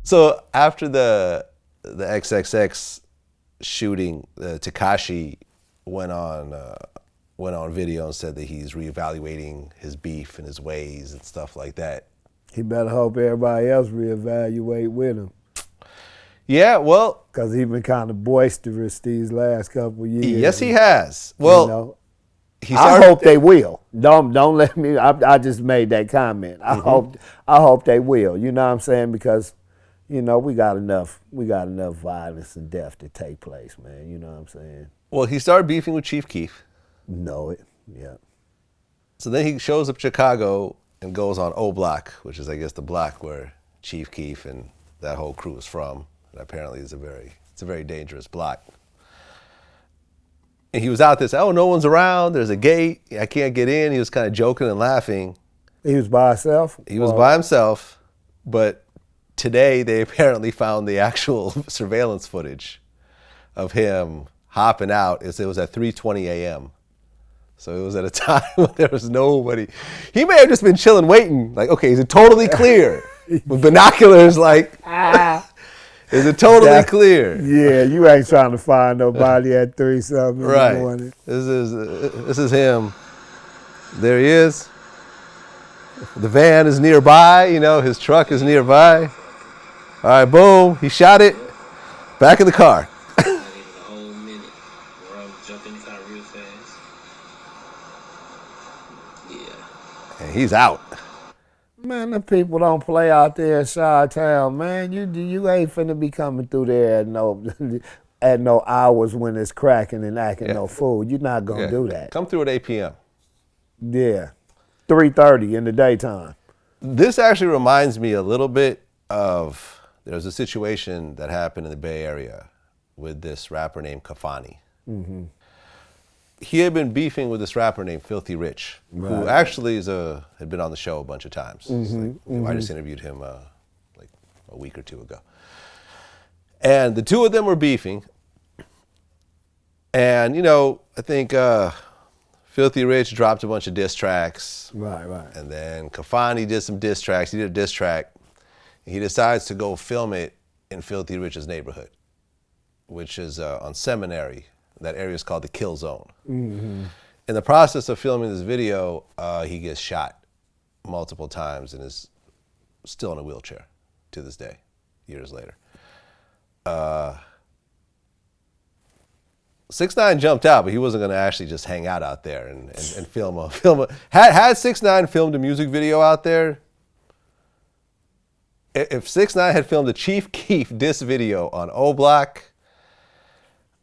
So after the XXX shooting, Tekashi went on video and said that he's reevaluating his beef and his ways and stuff like that. He better hope everybody else reevaluate with him. Yeah, well, because he's been kind of boisterous these last couple of years. Yes, he has. Well, you know, I hope they will. Don't let me. I just made that comment. I hope they will. You know what I'm saying? Because, you know, we got enough violence and death to take place, man. You know what I'm saying? Well, he started beefing with Chief Keef. Know it. Yeah. So then he shows up in Chicago and goes on O Block, which is, I guess, the block where Chief Keef and that whole crew is from. And apparently it's a very dangerous block. And he was out there saying, oh, no one's around, there's a gate, I can't get in. He was kind of joking and laughing. He was by himself? He was by himself, but today they apparently found the actual surveillance footage of him hopping out. It was at 3:20 a.m. So it was at a time when there was nobody. He may have just been chilling, waiting, like, okay, is it totally clear? With binoculars, like, is it totally clear? Yeah, you ain't trying to find nobody at 3-something in the morning. This is him. There he is. The van is nearby, you know, his truck is nearby. All right, boom, he shot it. Back in the car. And he's out. Man, the people don't play out there in Chi-Town, man. You ain't finna be coming through there at no hours when it's cracking and acting no fool. You're not gonna do that. Come through at 8 p.m. Yeah, 3:30 in the daytime. This actually reminds me a little bit of, there was a situation that happened in the Bay Area with this rapper named Kafani. Mm-hmm. He had been beefing with this rapper named Filthy Rich, who actually had been on the show a bunch of times. I just interviewed him like a week or two ago. And the two of them were beefing. And, you know, I think Filthy Rich dropped a bunch of diss tracks. Right. And then Kafani did some diss tracks. He did a diss track. He decides to go film it in Filthy Rich's neighborhood, which is on Seminary. That area is called the Kill Zone. Mm-hmm. In the process of filming this video, he gets shot multiple times and is still in a wheelchair to this day, years later. 6ix9ine jumped out, but he wasn't going to actually just hang out there and film a. Had 6ix9ine filmed a music video out there, if 6ix9ine had filmed a Chief Keef diss video on O Block,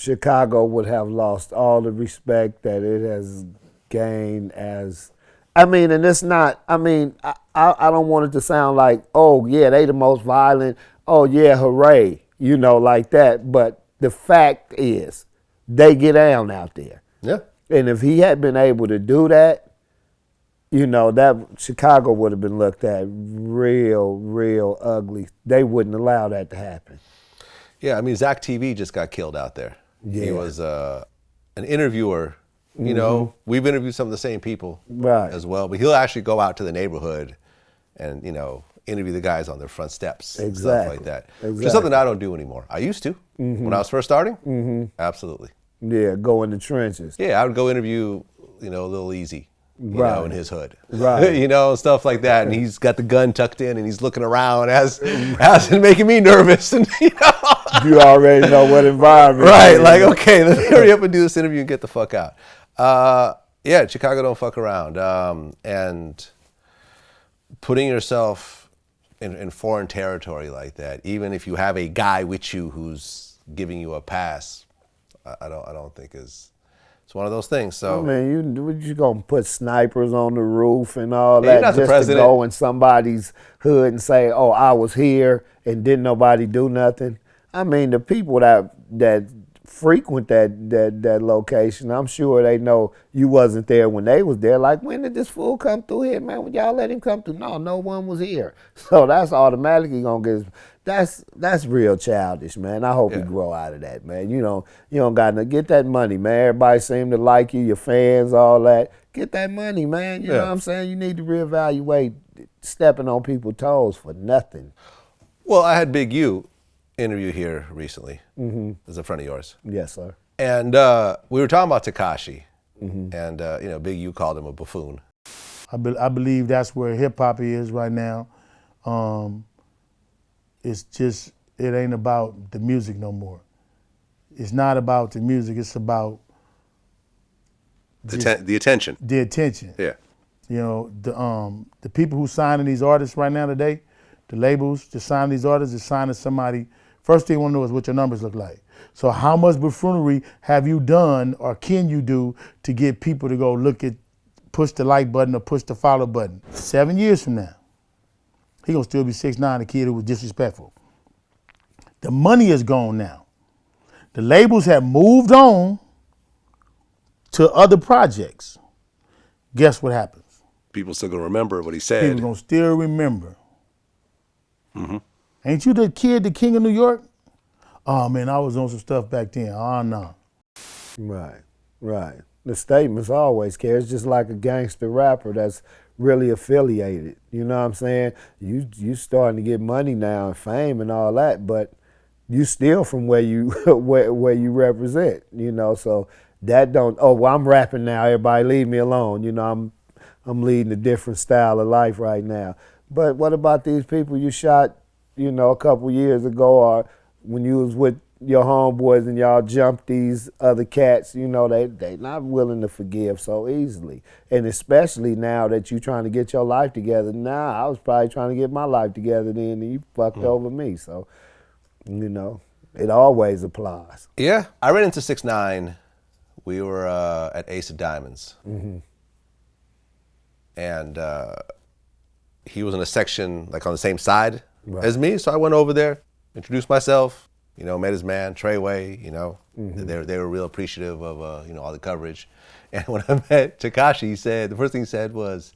Chicago would have lost all the respect that it has gained as, I mean, and it's not, I mean, I don't want it to sound like, oh yeah, they the most violent, oh yeah, hooray, you know, like that. But the fact is, they get down out there. Yeah. And if he had been able to do that, you know, that Chicago would have been looked at real ugly. They wouldn't allow that to happen. Yeah, I mean, Zach TV just got killed out there. Yeah. He was an interviewer. You know, we've interviewed some of the same people as well, but he'll actually go out to the neighborhood and, you know, interview the guys on their front steps and stuff like that. Which is something I don't do anymore. I used to when I was first starting. Absolutely. Yeah, go in the trenches. Yeah, I would go interview, you know, Lil Easy, you know, in his hood. You know, stuff like that. And he's got the gun tucked in and he's looking around as making me nervous. And, you know. You already know what environment. Right, like, okay, let me hurry up and do this interview and get the fuck out. Yeah, Chicago don't fuck around. And putting yourself in foreign territory like that, even if you have a guy with you who's giving you a pass, I don't think it's one of those things. So I mean, you gonna put snipers on the roof and all that just to go in somebody's hood and say, "Oh, I was here," and didn't nobody do nothing? I mean, the people that frequent that location, I'm sure they know you wasn't there when they was there. Like, when did this fool come through here, man? Would y'all let him come through? No one was here. So that's automatically gonna get. That's real childish, man. I hope you grow out of that, man. You don't got to get that money, man. Everybody seem to like you, your fans, all that. Get that money, man. You know what I'm saying? You need to reevaluate stepping on people's toes for nothing. Well, I had Big U interview here recently. Mm-hmm. As a friend of yours. Yes, sir. And we were talking about Tekashi, and Big U called him a buffoon. I believe that's where hip hop is right now. It's just, it ain't about the music no more. It's not about the music. It's about the attention. The attention. Yeah. You know, the people who signing these artists right now today, the labels to sign these artists is signing somebody. First thing you want to know is what your numbers look like. So how much buffoonery have you done or can you do to get people to go look at, push the like button or push the follow button? 7 years from now, he gonna still be 6'9", a kid who was disrespectful. The money is gone now. The labels have moved on to other projects. Guess what happens? People still gonna remember what he said. People gonna still remember. Mm-hmm. Ain't you the kid, the king of New York? Oh man, I was on some stuff back then. Oh no. Right. The statements always carry. It's just like a gangster rapper that's really affiliated. You know what I'm saying? You starting to get money now and fame and all that, but you still from where you where you represent. You know, so that don't. Oh, well, I'm rapping now. Everybody leave me alone. You know, I'm leading a different style of life right now. But what about these people you shot, you know, a couple years ago, or when you was with your homeboys and y'all jumped these other cats? You know, they not willing to forgive so easily. And especially now that you trying to get your life together. Now, I was probably trying to get my life together then, and you fucked over me. So, you know, it always applies. Yeah, I ran into 6ix9ine. We were at Ace of Diamonds. Mm-hmm. And he was in a section like on the same side as me, so I went over there, introduced myself, you know, met his man, Treyway, you know. Mm-hmm. They were real appreciative of, you know, all the coverage. And when I met Tekashi, the first thing he said was,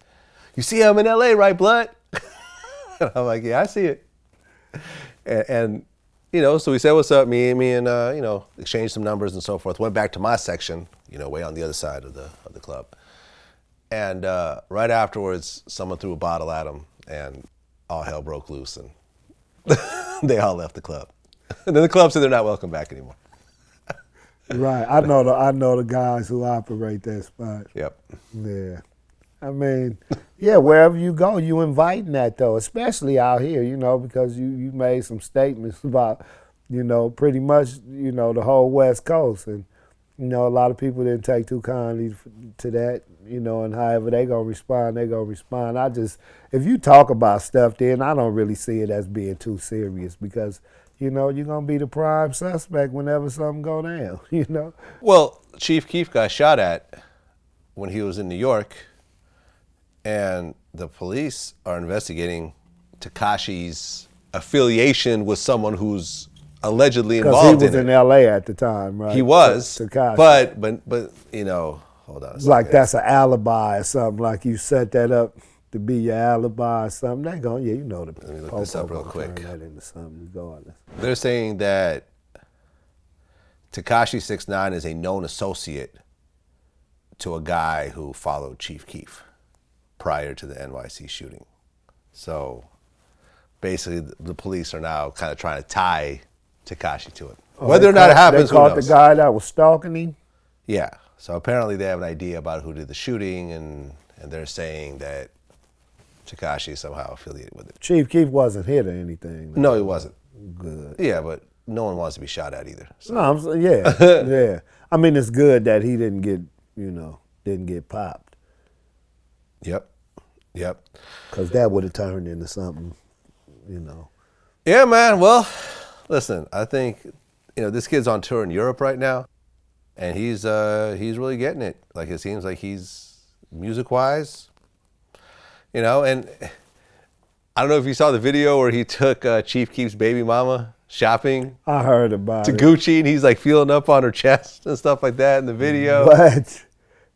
"You see I'm in LA, right, blood?" And I'm like, "Yeah, I see it." And you know, so we said, "What's up?" Me and you know, exchanged some numbers and so forth. Went back to my section, you know, way on the other side of the club. And right afterwards, someone threw a bottle at him, and all hell broke loose, and they all left the club. And then the club said they're not welcome back anymore. Right, I know the guys who operate that spot. Yep. Yeah, I mean, yeah, wherever you go, you inviting that though, especially out here, you know, because you made some statements about, you know, pretty much, you know, the whole West Coast, and you know, a lot of people didn't take too kindly to that, you know, and however they gonna respond, they gonna respond. If you talk about stuff, then I don't really see it as being too serious because, you know, you're gonna be the prime suspect whenever something go down, you know? Well, Chief Keef got shot at when he was in New York, and the police are investigating Tekashi's affiliation with someone who's allegedly involved in it. Because he was in L.A. at the time, right? He was, Tekashi. but you know, hold on a second. Like that's an alibi or something, like you set that up to be your alibi or something. They go, yeah, you know the. Let me look this up real quick. Turn that into something regardless. They're saying that Tekashi 6ix9ine is a known associate to a guy who followed Chief Keef prior to the NYC shooting. So basically, the police are now kind of trying to tie Tekashi to it. Whether or not it happens, they caught the guy that was stalking him? Yeah. So apparently they have an idea about who did the shooting, and they're saying that Tekashi is somehow affiliated with it. Chief Keef wasn't hit or anything. No, he wasn't. Good. Yeah, but no one wants to be shot at either. So. No, I'm saying, yeah, yeah. I mean, it's good that he didn't get popped. Yep. Because that would have turned into something, you know. Yeah, man. Well, listen, I think, you know, this kid's on tour in Europe right now, and he's really getting it. Like, it seems like he's music-wise, you know, and I don't know if you saw the video where he took Chief Keef's baby mama shopping. I heard about it. To Gucci, and he's like feeling up on her chest and stuff like that in the video. But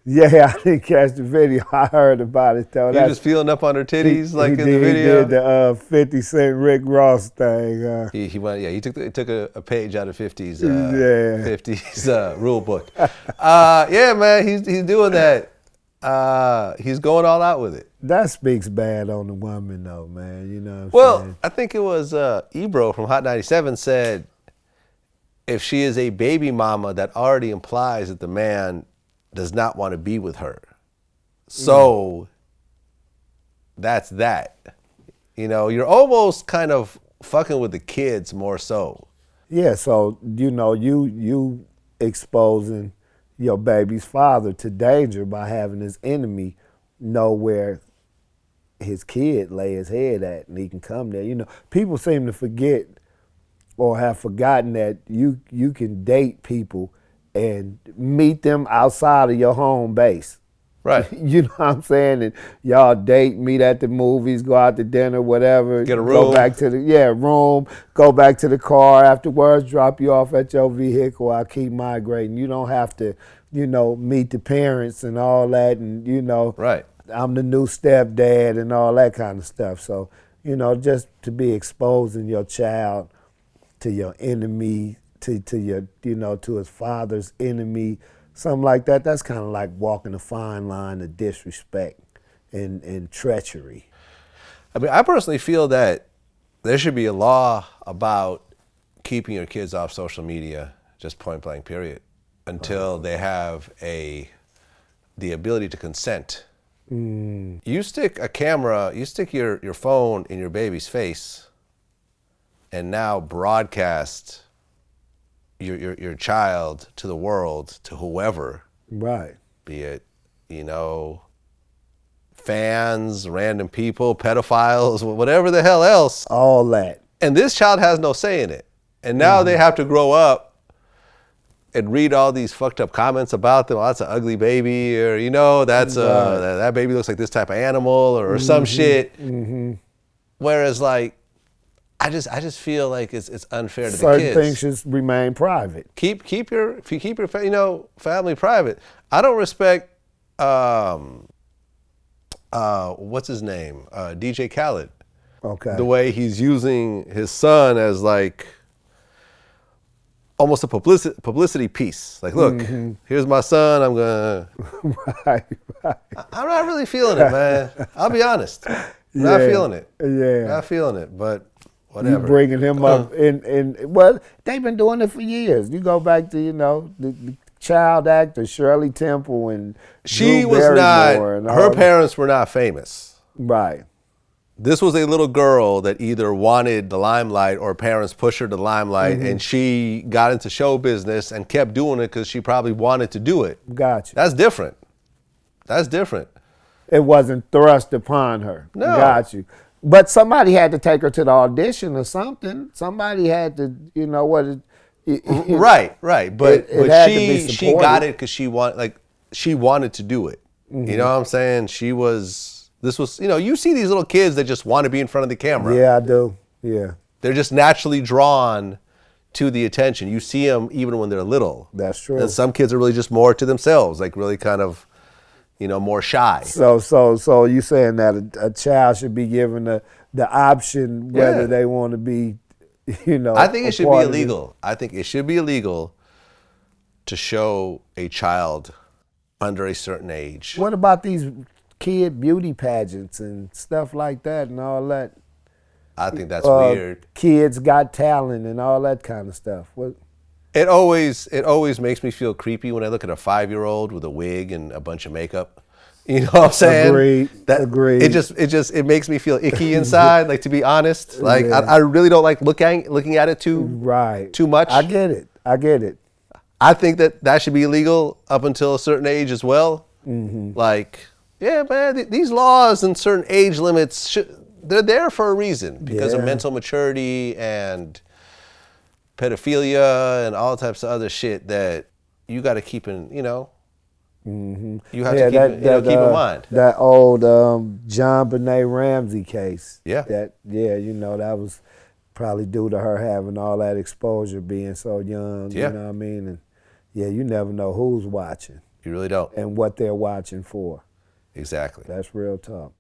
yeah, I didn't catch the video. I heard about it though. He was just feeling up on her titties in the video. He did the 50 Cent Rick Ross thing. He went, yeah. He took a page out of 50's rule book. Yeah, man, he's doing that. he's going all out with it. That speaks bad on the woman, though, man. You know what I'm saying? I think it was Ebro from Hot 97 said, if she is a baby mama, that already implies that the man does not want to be with her. So that's that. You know, you're almost kind of fucking with the kids more so. Yeah, so, you know, you exposing your baby's father to danger by having his enemy know where his kid lay his head at, and he can come there. You know, people seem to forget or have forgotten that you can date people and meet them outside of your home base. Right. You know what I'm saying? And y'all date, meet at the movies, go out to dinner, whatever. Get a room. Go back to the room. Go back to the car afterwards. Drop you off at your vehicle. I'll keep migrating. You don't have to, you know, meet the parents and all that. And you know, right. I'm the new stepdad and all that kind of stuff. So you know, just to be exposing your child to your enemy, to your, you know, to his father's enemy. Something like that, that's kind of like walking a fine line of disrespect and treachery. I mean, I personally feel that there should be a law about keeping your kids off social media, just point blank, period, until they have the ability to consent. You stick a camera, you stick your phone in your baby's face and now broadcast your child to the world, to whoever. Right. Be it, you know, fans, random people, pedophiles, whatever the hell else. All that. And this child has no say in it. And now they have to grow up and read all these fucked up comments about them. Oh, that's an ugly baby, or, you know, that's that baby looks like this type of animal, or some shit. Whereas, like, I just feel like it's unfair to the kids. Certain things should remain private. Keep your you know, family private. I don't respect what's his name, DJ Khaled. Okay. The way he's using his son as like almost a publicity piece. Like, look, here's my son. I'm gonna. Right. I'm not really feeling it, man. I'll be honest. Not feeling it. Yeah. Not feeling it, but. Whatever. You bringing him up in well, they've been doing it for years. You go back to, you know, the child actor Shirley Temple and she Drew was Barrymore not. Her parents were not famous. Right. This was a little girl that either wanted the limelight or parents pushed her to the limelight, and she got into show business and kept doing it because she probably wanted to do it. Gotcha. That's different. That's different. It wasn't thrust upon her. No. Got you. But somebody had to take her to the audition or something. Somebody had to, you know what? Right. But she got it because she wanted to do it. You know what I'm saying? This was, you know, you see these little kids that just want to be in front of the camera. Yeah, I do. Yeah. They're just naturally drawn to the attention. You see them even when they're little. That's true. And some kids are really just more to themselves, like really kind of, you know, more shy. So you saying that a child should be given the option whether they want to be, you know. I think it should be illegal. I think it should be illegal to show a child under a certain age. What about these kid beauty pageants and stuff like that and all that? I think that's weird. Kids Got Talent and all that kind of stuff. What? It always makes me feel creepy when I look at a 5-year-old with a wig and a bunch of makeup. You know what I'm saying? Agreed. It makes me feel icky inside. Like, to be honest, like I really don't like looking at it too much. I get it. I think that should be illegal up until a certain age as well. Like, yeah, man, these laws and certain age limits they're there for a reason because of mental maturity and pedophilia and all types of other shit that you got to keep in, you know. You have to keep in mind. That old John Benet Ramsey case. Yeah. You know, that was probably due to her having all that exposure, being so young. Yeah. You know what I mean? And you never know who's watching. You really don't. And what they're watching for. Exactly. That's real talk.